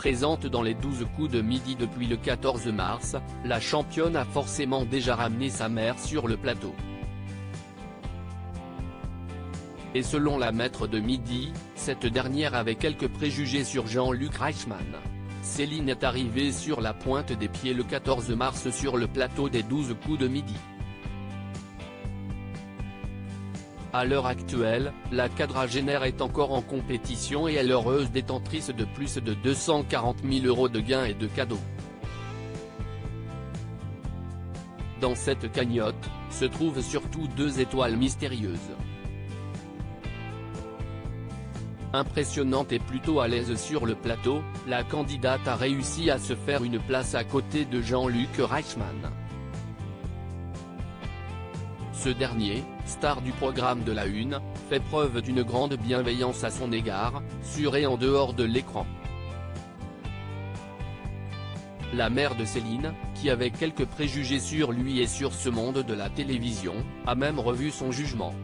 Présente dans les 12 coups de midi depuis le 14 mars, la championne a forcément déjà ramené sa mère sur le plateau. Et selon la maître de midi, cette dernière avait quelques préjugés sur Jean-Luc Reichmann. Céline est arrivée sur la pointe des pieds le 14 mars sur le plateau des 12 coups de midi. À l'heure actuelle, la quadragénaire est encore en compétition et est l'heureuse détentrice de plus de 240 000 € de gains et de cadeaux. Dans cette cagnotte, se trouvent surtout 2 étoiles mystérieuses. Impressionnante et plutôt à l'aise sur le plateau, la candidate a réussi à se faire une place à côté de Jean-Luc Reichmann. Ce dernier, star du programme de la Une, fait preuve d'une grande bienveillance à son égard, sur et en dehors de l'écran. La mère de Céline, qui avait quelques préjugés sur lui et sur ce monde de la télévision, a même revu son jugement.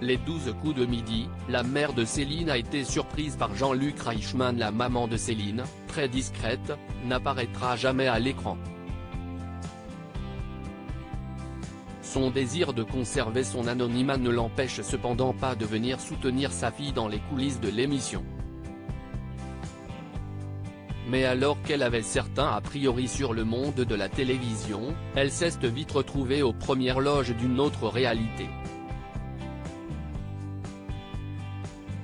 Les 12 coups de midi, la mère de Céline a été surprise par Jean-Luc Reichmann. La maman de Céline, très discrète, n'apparaîtra jamais à l'écran. Son désir de conserver son anonymat ne l'empêche cependant pas de venir soutenir sa fille dans les coulisses de l'émission. Mais alors qu'elle avait certains a priori sur le monde de la télévision, elle s'est vite retrouvée aux premières loges d'une autre réalité.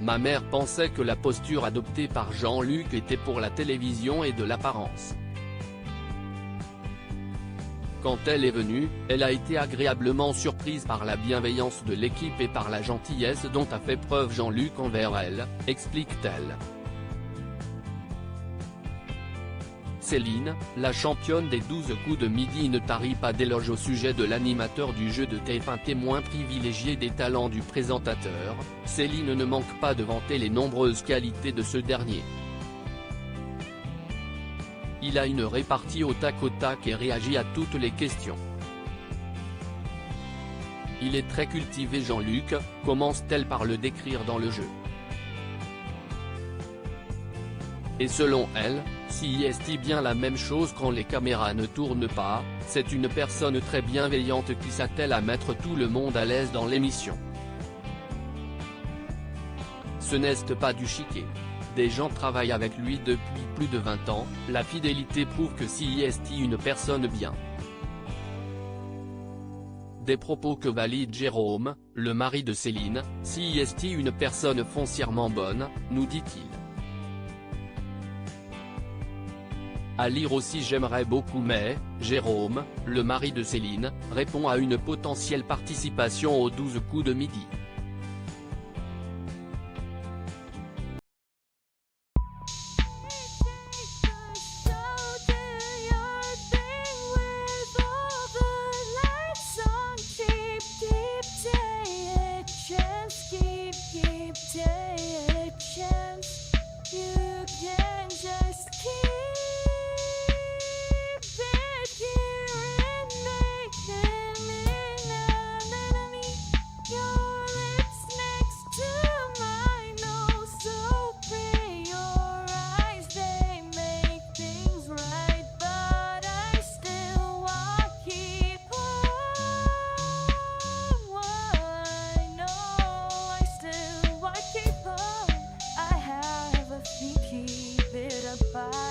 Ma mère pensait que la posture adoptée par Jean-Luc était pour la télévision et de l'apparence. Quand elle est venue, elle a été agréablement surprise par la bienveillance de l'équipe et par la gentillesse dont a fait preuve Jean-Luc envers elle, explique-t-elle. Céline, la championne des 12 coups de midi ne tarit pas d'éloges au sujet de l'animateur du jeu de TF1, témoin privilégié des talents du présentateur. Céline ne manque pas de vanter les nombreuses qualités de ce dernier. Il a une répartie au tac et réagit à toutes les questions. Il est très cultivé. Jean-Luc, commence-t-elle par le décrire dans le jeu. Et selon elle, s'il est bien la même chose quand les caméras ne tournent pas, c'est une personne très bienveillante qui s'attelle à mettre tout le monde à l'aise dans l'émission. Ce n'est pas du chiquet. Des gens travaillent avec lui depuis plus de 20 ans, la fidélité prouve que s'il est une personne bien. Des propos que valide Jérôme, le mari de Céline, s'il est une personne foncièrement bonne, nous dit-il. À lire aussi. J'aimerais beaucoup mais, Jérôme, le mari de Céline, répond à une potentielle participation aux 12 coups de midi. Keep it apart.